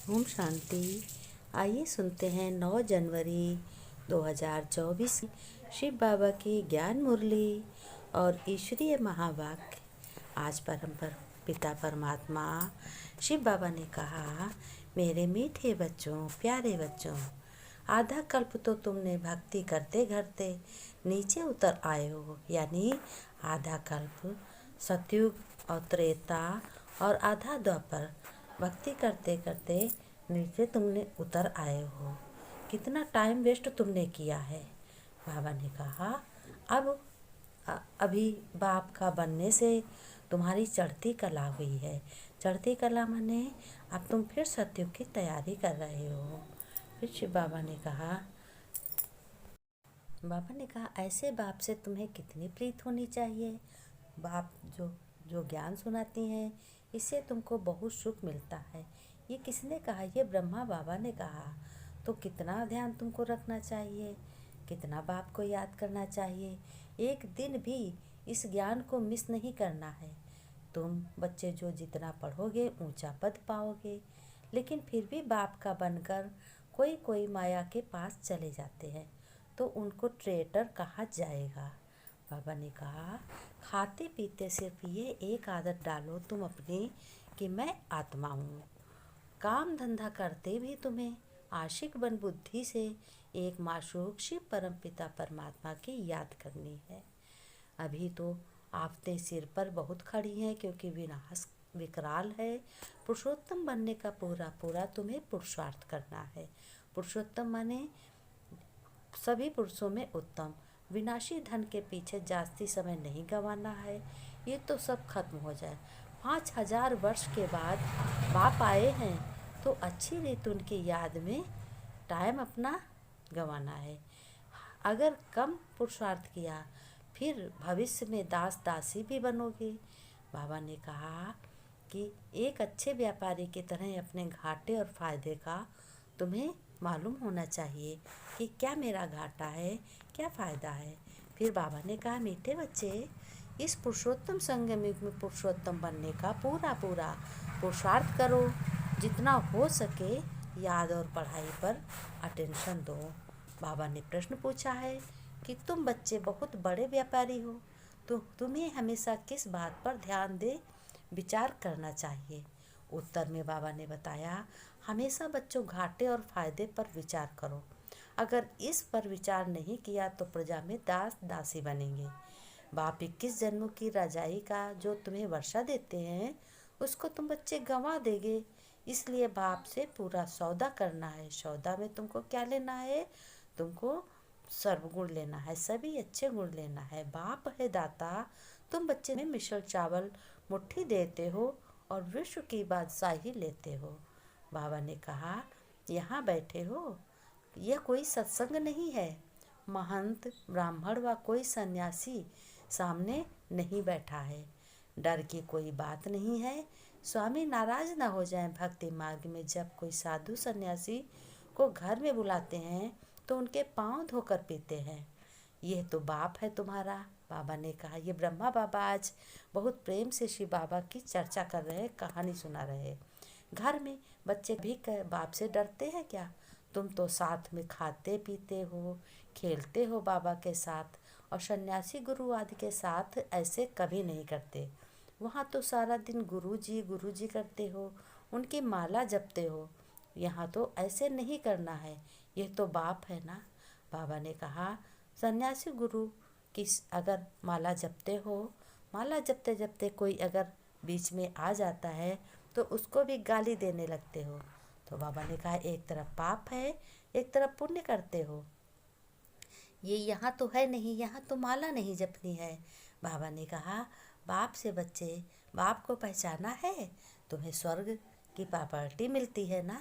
ओम शांति। आइए सुनते हैं 9 जनवरी 2024 शिव बाबा की ज्ञान मुरली और ईश्वरीय महावाक्य। आज पिता परमात्मा शिव बाबा ने कहा, मेरे मीठे बच्चों, प्यारे बच्चों, आधा कल्प तो तुमने भक्ति करते करते नीचे उतर आए हो। यानी आधा कल्प सतयुग और त्रेता और आधा द्वापर भक्ति करते करते नीचे तुमने उतर आए हो। कितना टाइम वेस्ट तुमने किया है। बाबा ने कहा, अब अभी बाप का बनने से तुम्हारी चढ़ती कला हुई है। चढ़ती कला माने अब तुम फिर सतयुग की तैयारी कर रहे हो। फिर शिव बाबा ने कहा, ऐसे बाप से तुम्हें कितनी प्रीत होनी चाहिए। बाप जो जो ज्ञान सुनाती हैं, इससे तुमको बहुत सुख मिलता है। ये किसने कहा? ये ब्रह्मा बाबा ने कहा। तो कितना ध्यान तुमको रखना चाहिए, कितना बाप को याद करना चाहिए। एक दिन भी इस ज्ञान को मिस नहीं करना है। तुम बच्चे जो जितना पढ़ोगे ऊंचा पद पाओगे, लेकिन फिर भी बाप का बनकर कोई कोई माया के पास चले जाते हैं तो उनको ट्रेटर कहा जाएगा। बाबा ने कहा, खाते पीते सिर्फ ये एक आदत डालो तुम अपनी कि मैं आत्मा हूँ। काम धंधा करते भी तुम्हें आशिक बन बुद्धि से एक माशूक शिव परम पिता परमात्मा की याद करनी है। अभी तो आफतें सिर पर बहुत खड़ी हैं क्योंकि विनाश विकराल है। पुरुषोत्तम बनने का पूरा पूरा तुम्हें पुरुषार्थ करना है। पुरुषोत्तम माने सभी पुरुषों में उत्तम। विनाशी धन के पीछे जास्ती समय नहीं गंवाना है। ये तो सब खत्म हो जाए। 5000 वर्ष के बाद बाप आए हैं तो अच्छी रीत उनकी याद में टाइम अपना गंवाना है। अगर कम पुरुषार्थ किया फिर भविष्य में दास दासी भी बनोगे। बाबा ने कहा कि एक अच्छे व्यापारी की तरह अपने घाटे और फायदे का तुम्हें मालूम होना चाहिए कि क्या मेरा घाटा है, क्या फ़ायदा है। फिर बाबा ने कहा, मीठे बच्चे, इस पुरुषोत्तम संगम युग में पुरुषोत्तम बनने का पूरा पूरा पुरुषार्थ करो। जितना हो सके याद और पढ़ाई पर अटेंशन दो। बाबा ने प्रश्न पूछा है कि तुम बच्चे बहुत बड़े व्यापारी हो तो तुम्हें हमेशा किस बात पर ध्यान दे विचार करना चाहिए। उत्तर में बाबा ने बताया, हमेशा बच्चों घाटे और फायदे पर विचार करो। अगर इस पर विचार नहीं किया तो प्रजा में दास दासी बनेंगे। बाप 21 जन्मों की रजाई का जो तुम्हें वर्षा देते हैं उसको तुम बच्चे गंवा देंगे। इसलिए बाप से पूरा सौदा करना है। सौदा में तुमको क्या लेना है? तुमको सर्वगुण लेना है, सभी अच्छे गुण लेना है। बाप है दाता, तुम बच्चे में मिसल चावल मुट्ठी देते हो और विश्व की बादशाही लेते हो। बाबा ने कहा, यहाँ बैठे हो, यह कोई सत्संग नहीं है। महंत, ब्राह्मण व कोई सन्यासी सामने नहीं बैठा है। डर की कोई बात नहीं है। स्वामी नाराज ना हो जाएं। भक्ति मार्ग में जब कोई साधु सन्यासी को घर में बुलाते हैं तो उनके पांव धोकर पीते हैं। यह तो बाप है तुम्हारा। बाबा ने कहा, ये ब्रह्मा बाबा आज बहुत प्रेम से शिव बाबा की चर्चा कर रहे, कहानी सुना रहे। घर में बच्चे भी बाप से डरते हैं क्या? तुम तो साथ में खाते पीते हो, खेलते हो बाबा के साथ, और सन्यासी गुरु आदि के साथ ऐसे कभी नहीं करते। वहाँ तो सारा दिन गुरु जी करते हो, उनकी माला जपते हो। यहाँ तो ऐसे नहीं करना है। यह तो बाप है ना। बाबा ने कहा, सन्यासी गुरु की अगर माला जपते हो, माला जपते जपते कोई अगर बीच में आ जाता है तो उसको भी गाली देने लगते हो। तो बाबा ने कहा, एक तरफ पाप है, एक तरफ पुण्य करते हो। ये यहाँ तो है नहीं, यहाँ तो माला नहीं जपनी है। बाबा ने कहा, बाप से बच्चे, बाप को पहचाना है, तुम्हें स्वर्ग की प्रॉपर्टी मिलती है ना।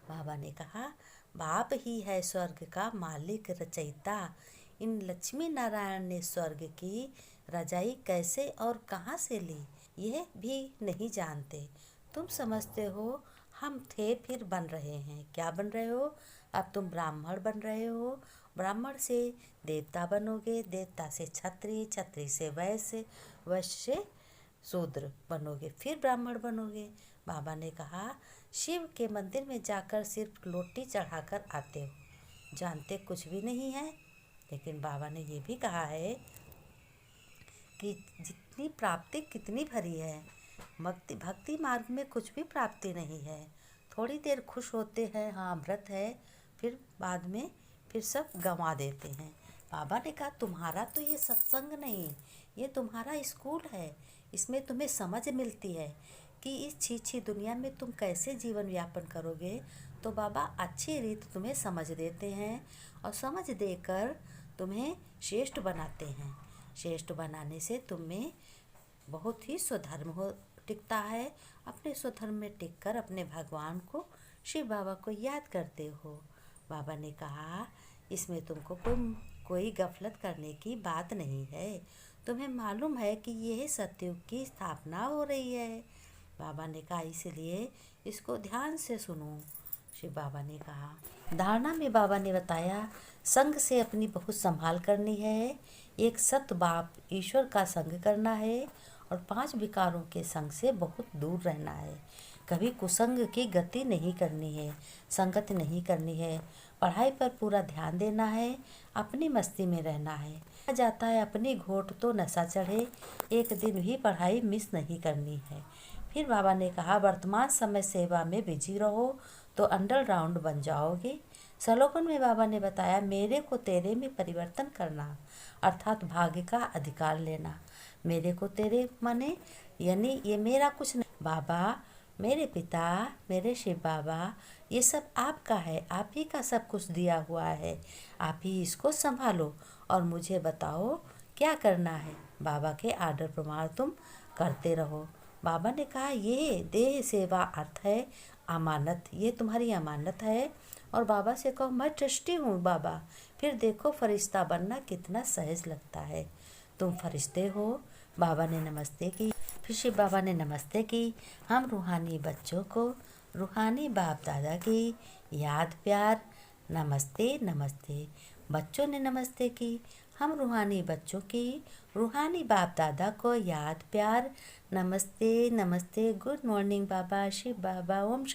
बाबा ने कहा, बाप ही है स्वर्ग का मालिक रचयिता। इन लक्ष्मी नारायण ने स्वर्ग की रजाई कैसे और कहाँ से ली, यह भी नहीं जानते। तुम समझते हो हम थे फिर बन रहे हैं। क्या बन रहे हो? अब तुम ब्राह्मण बन रहे हो, ब्राह्मण से देवता बनोगे, देवता से छत्री, छत्री से वैश्य, वैश्य से शूद्र बनोगे, फिर ब्राह्मण बनोगे। बाबा ने कहा, शिव के मंदिर में जाकर सिर्फ लोटी चढ़ाकर आते हो, जानते कुछ भी नहीं है। लेकिन बाबा ने ये भी कहा है कि जितनी प्राप्ति कितनी भरी है, भक्ति मार्ग में कुछ भी प्राप्ति नहीं है। थोड़ी देर खुश होते हैं, हाँ व्रत है, फिर बाद में फिर सब गंवा देते हैं। बाबा ने कहा तुम्हारा तो ये सत्संग नहीं, ये तुम्हारा स्कूल है। इसमें तुम्हें समझ मिलती है कि इस छी दुनिया में तुम कैसे जीवन यापन करोगे। तो बाबा अच्छी रीत तुम्हें समझ देते हैं और समझ देकर तुम्हें श्रेष्ठ बनाते हैं। श्रेष्ठ बनाने से तुम्हें बहुत ही स्वधर्म हो टिकता है। अपने स्वधर्म में टिककर अपने भगवान को, शिव बाबा को याद करते हो। बाबा ने कहा इसमें तुमको कोई गफलत करने की बात नहीं है। तुम्हें मालूम है कि यह सतयुग की स्थापना हो रही है। बाबा ने कहा इसलिए इसको ध्यान से सुनो। शिव बाबा ने कहा धारणा में बाबा ने बताया संग से अपनी बहुत संभाल करनी है। एक सत बाप ईश्वर का संग करना है और 5 विकारों के संग से बहुत दूर रहना है। कभी कुसंग की गति नहीं करनी है, संगत नहीं करनी है। पढ़ाई पर पूरा ध्यान देना है, अपनी मस्ती में रहना है। कहा जाता है अपनी घोट तो नशा चढ़े, एक दिन भी पढ़ाई मिस नहीं करनी है। फिर बाबा ने कहा वर्तमान समय सेवा में बिजी रहो तो अंडरग्राउंड बन जाओगे। श्लोकन में बाबा ने बताया मेरे को तेरे में परिवर्तन करना, अर्थात भाग्य का अधिकार लेना। मेरे को तेरे माने यानी ये मेरा कुछ नहीं। बाबा, मेरे पिता, मेरे शिव बाबा, ये सब आपका है, आप ही का सब कुछ दिया हुआ है। आप ही इसको संभालो और मुझे बताओ क्या करना है। बाबा के आर्डर प्रमाण तुम करते रहो। बाबा ने कहा ये देह सेवा अर्थ है अमानत, ये तुम्हारी अमानत है। और बाबा से कहो मैं ट्रस्टी हूँ बाबा। फिर देखो फरिश्ता बनना कितना सहज लगता है। तुम फरिश्ते हो। बाबा ने नमस्ते की। फिर शिव बाबा ने नमस्ते की। हम रूहानी बच्चों को रूहानी बाप दादा की याद प्यार नमस्ते नमस्ते। बच्चों ने नमस्ते की। हम रूहानी बच्चों की रूहानी बाप दादा को याद प्यार नमस्ते नमस्ते। गुड मॉर्निंग बाबा, शिव बाबा, ओम शांति।